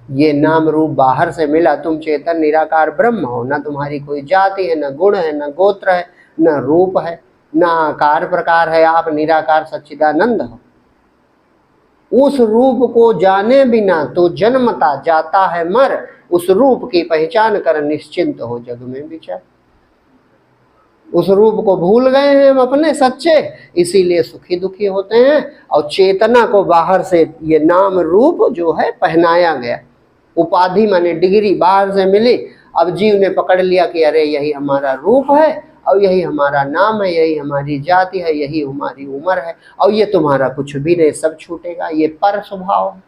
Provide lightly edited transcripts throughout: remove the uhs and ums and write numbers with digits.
ये नाम रूप बाहर से मिला, तुम चेतन निराकार ब्रह्म हो। ना तुम्हारी कोई जाति है, न गुण है, न गोत्र है, न रूप है, न आकार प्रकार है, आप निराकार सच्चिदानंद हो। उस रूप को जाने बिना तो जन्मता जाता है मर, उस रूप की पहचान कर निश्चिंत हो जग में विचार। उस रूप को भूल गए हैं हम अपने सच्चे, इसीलिए सुखी दुखी होते हैं। और चेतना को बाहर से ये नाम रूप जो है पहनाया गया, उपाधि माने डिग्री बाहर से मिली। अब जीव ने पकड़ लिया कि अरे यही हमारा रूप है, और यही हमारा नाम है, यही हमारी जाति है, यही हमारी उम्र है, और ये तुम्हारा कुछ भी नहीं, सब छूटेगा। ये पर स्वभाव है।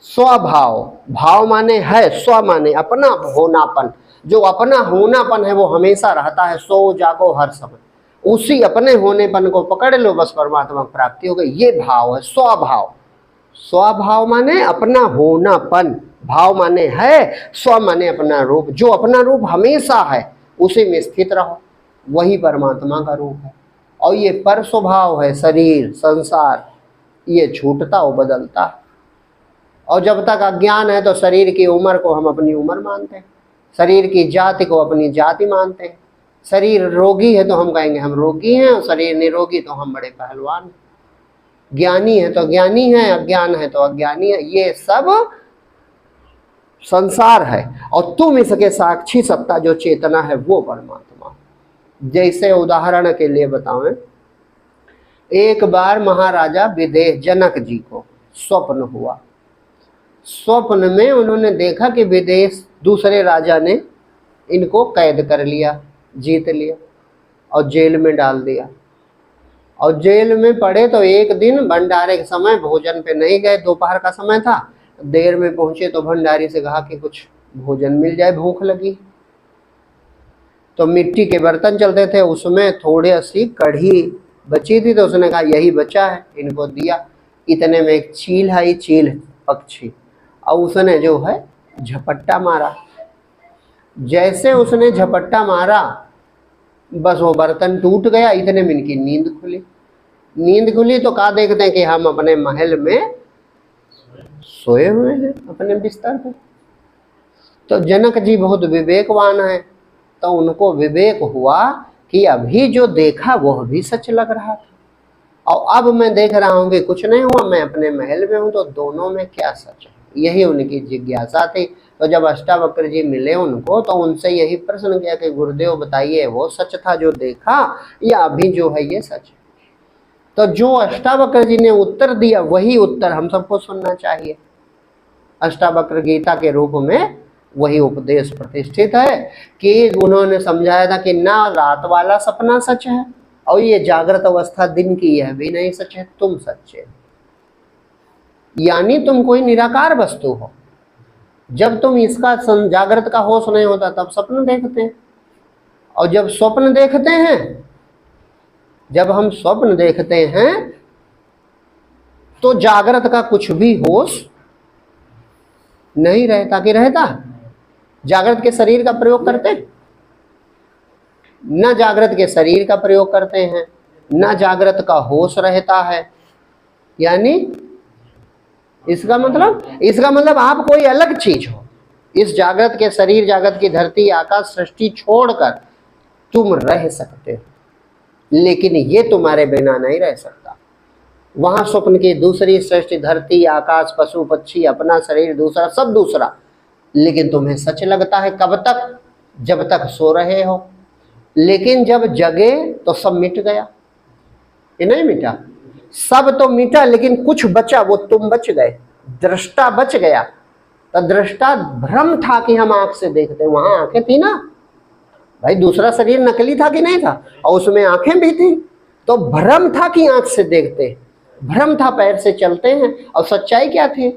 स्वभाव, भाव माने है, स्व माने अपना होनापन। जो अपना होनापन है वो हमेशा रहता है, सो जागो हर समय। उसी अपने होनेपन को पकड़ लो, बस परमात्मा प्राप्ति हो गई। ये भाव है स्वभाव। स्वभाव माने अपना होनापन, भाव माने है, स्व माने अपना रूप। जो अपना रूप हमेशा है उसी में स्थित रहो, वही परमात्मा का रूप है। और ये पर स्वभाव है, शरीर संसार ये छूटता हो बदलता है। और जब तक अज्ञान है तो शरीर की उम्र को हम अपनी उम्र मानते हैं, शरीर की जाति को अपनी जाति मानते हैं। शरीर रोगी है तो हम कहेंगे हम रोगी हैं, और शरीर निरोगी तो हम बड़े पहलवान हैं। ज्ञानी है तो ज्ञानी है, अज्ञान है तो अज्ञानी है। ये सब संसार है, और तुम इसके साक्षी सत्ता जो चेतना है वो परमात्मा। जैसे उदाहरण के लिए बताएं, एक बार महाराजा विदेह जनक जी को स्वप्न हुआ। स्वप्न में उन्होंने देखा कि विदेश दूसरे राजा ने इनको कैद कर लिया, जीत लिया और जेल में डाल दिया। और जेल में पड़े तो एक दिन भंडारे के समय भोजन पे नहीं गए, दोपहर का समय था, देर में पहुंचे तो भंडारी से कहा कि कुछ भोजन मिल जाए, भूख लगी। तो मिट्टी के बर्तन चलते थे, उसमें थोड़ी सी कढ़ी बची थी, तो उसने कहा यही बचा है, इनको दिया। इतने में एक चील आई, चील पक्षी, और उसने जो है झपट्टा मारा। जैसे उसने झपट्टा मारा बस वो बर्तन टूट गया। इतने में इनकी नींद खुली। नींद खुली तो कहा देखते हैं कि हम अपने महल में सोए हुए हैं अपने बिस्तर पे। तो जनक जी बहुत विवेकवान है, तो उनको विवेक हुआ कि अभी जो देखा वह भी सच लग रहा था, और अब मैं देख रहा हूं कि कुछ नहीं हुआ, मैं अपने महल में हूं, तो दोनों में क्या सच है, यही उनकी जिज्ञासा थी। तो जब अष्टावक्र जी मिले उनको, तो उनसे यही प्रश्न किया कि गुरुदेव बताइए वो सच था जो देखा, या अभी जो है ये सच है। तो जो अष्टावक्र जी ने उत्तर दिया वही उत्तर हम सबको सुनना चाहिए। अष्टावक्र गीता के रूप में वही उपदेश प्रतिष्ठित है कि उन्होंने समझाया था कि ना रात वाला सपना सच है, और ये जागृत अवस्था दिन की यह भी नहीं सच है, तुम सच्चे। यानी तुम कोई निराकार वस्तु हो। जब तुम इसका जागृत का होश नहीं होता तब स्वप्न देखते हैं, और जब स्वप्न देखते हैं, जब हम स्वप्न देखते हैं तो जागृत का कुछ भी होश नहीं रहता। कि रहता? जागृत के शरीर का प्रयोग करते हैं? न जागृत के शरीर का प्रयोग करते हैं, न जागृत का होश रहता है। यानी इसका मतलब आप कोई अलग चीज हो। इस जागृत के शरीर, जागृत की धरती, आकाश, सृष्टि छोड़कर तुम रह सकते हो, लेकिन ये तुम्हारे बिना नहीं रह सकता। वहां स्वप्न की दूसरी सृष्टि, धरती, आकाश, पशु पक्षी, अपना शरीर दूसरा, सब दूसरा, लेकिन तुम्हें सच लगता है। कब तक? जब तक सो रहे हो। लेकिन जब जगे तो सब मिट गया। ये नहीं मिटा, सब तो मिटा, लेकिन कुछ बचा, वो तुम बच गए, दृष्टा बच गया। तो दृष्टा भ्रम था कि हम आंख से देखते, वहां आंखें थी ना भाई, दूसरा शरीर नकली था कि नहीं था, और उसमें आंखें भी थी। तो भ्रम था कि आंख से देखते, भ्रम था पैर से चलते हैं। और सच्चाई क्या थी?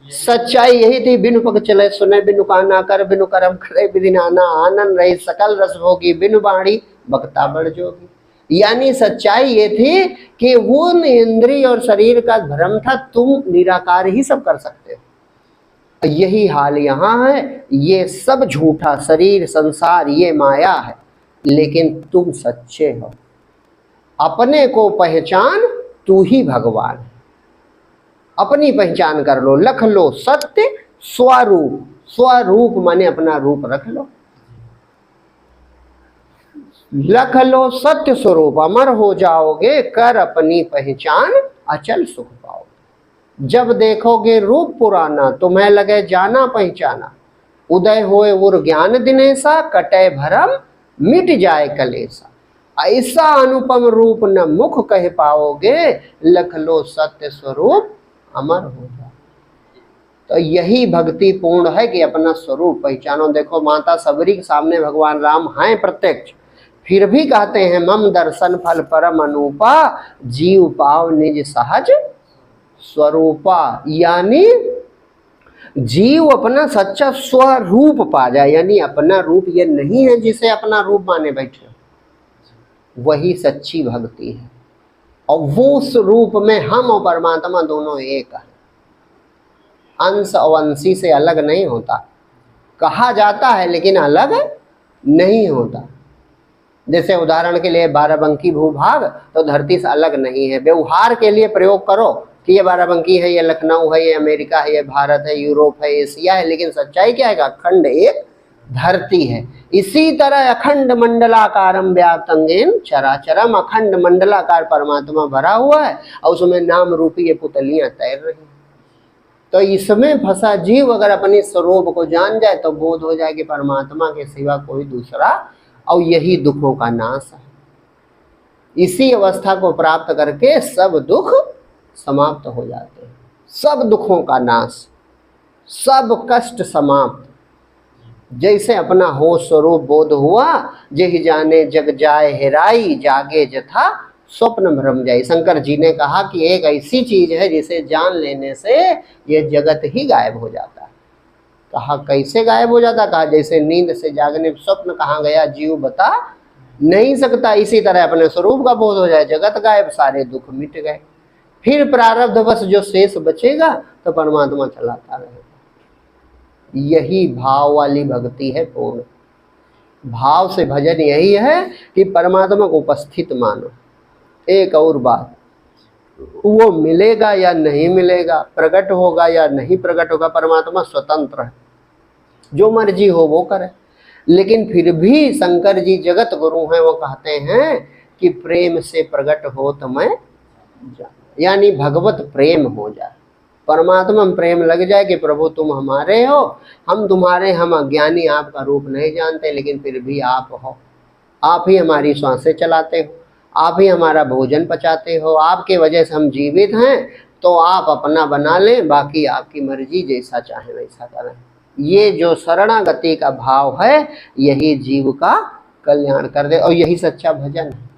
सच्चाई यही थी, बिनु पग चले सुने, बिनु काना कर, बिनु करम करे, बिधि नाना आनंद रही, सकल रस भोगी, बिनु बाणी बक्ता बढ़ जोगी। यानी सच्चाई ये थी कि वो इंद्रिय और शरीर का भ्रम था, तुम निराकार ही सब कर सकते हो। यही हाल यहाँ है। ये सब झूठा, शरीर, संसार, ये माया है, लेकिन तुम सच्चे हो। अपने को पहचान, तू ही भगवान। अपनी पहचान कर लो, लख लो सत्य, स्वरूप, स्वरूप माने अपना रूप रख लो, लख लो सत्य स्वरूप, अमर हो जाओगे, कर अपनी पहचान अचल सुख पाओगे। जब देखोगे रूप पुराना, तुम्हें लगे जाना पहचाना, उदय होए उर ज्ञान दिनेसा, कटे भरम मिट जाए कलेसा। ऐसा अनुपम रूप न मुख कह पाओगे, लख लो सत्य स्वरूप अमर हो जाओ। तो यही भक्ति पूर्ण है कि अपना स्वरूप पहचानो। देखो माता सबरी के सामने भगवान राम हैं प्रत्यक्ष, फिर भी कहते हैं मम दर्शन फल परम अनूपा, जीव पाव निज सहज स्वरूपा। यानी जीव अपना सच्चा स्वरूप पा जाए, यानी अपना रूप ये नहीं है जिसे अपना रूप माने बैठे, वही सच्ची भक्ति है। और वो उस रूप में हम और परमात्मा दोनों एक है, अंश और अंशी से अलग नहीं होता। कहा जाता है लेकिन अलग नहीं होता। जैसे उदाहरण के लिए बाराबंकी भूभाग तो धरती से अलग नहीं है। व्यवहार के लिए प्रयोग करो कि ये बाराबंकी है, ये लखनऊ है, ये अमेरिका है, ये भारत है, यूरोप है, एशिया है, लेकिन सच्चाई क्या है? अखंड एक धरती है। इसी तरह अखंड मंडलाकारम व्याप्तंगेन चराचरम, अखंड मंडलाकार परमात्मा भरा हुआ है और उसमें नाम रूपी ये पुतलियां तैर रही हैं। तो इसमें फंसा जीव अगर अपने स्वरूप को जान जाए तो बोध हो जाए कि परमात्मा के सिवा कोई दूसरा, और यही दुखों का नाश है। इसी अवस्था को प्राप्त करके सब दुख समाप्त हो जाते हैं, सब दुखों का नाश, सब कष्ट समाप्त। जैसे अपना हो स्वरूप बोध हुआ, जही जाने जग जाए हेराई, जागे जथा स्वप्न भ्रम जाए। शंकर जी ने कहा कि एक ऐसी चीज है जिसे जान लेने से ये जगत ही गायब हो जाता है। कहा कैसे गायब हो जाता? कहा जैसे नींद से जागने स्वप्न कहाँ गया जीव बता नहीं सकता, इसी तरह अपने स्वरूप का बोध हो जाए, जगत गायब, सारे दुख मिट गए। फिर प्रारब्ध बस जो शेष बचेगा तो परमात्मा चलाता रहेगा। यही भाव वाली भक्ति है पूर्ण। भाव से भजन यही है कि परमात्मा को उपस्थित मानो। एक और बात, वो मिलेगा या नहीं मिलेगा, प्रकट होगा या नहीं प्रकट होगा, परमात्मा स्वतंत्र है, जो मर्जी हो वो करे। लेकिन फिर भी शंकर जी जगत गुरु हैं, वो कहते हैं कि प्रेम से प्रकट हो तो मैं जान, यानी भगवत प्रेम हो जाए, परमात्मा में प्रेम लग जाए कि प्रभु तुम हमारे हो, हम तुम्हारे, हम अज्ञानी आपका रूप नहीं जानते, लेकिन फिर भी आप हो, आप ही हमारी सांसें चलाते हो, आप ही हमारा भोजन पचाते हो, आपके वजह से हम जीवित हैं, तो आप अपना बना लें, बाकी आपकी मर्जी, जैसा चाहे वैसा करें। ये जो शरणागति का भाव है यही जीव का कल्याण कर दे, और यही सच्चा भजन है।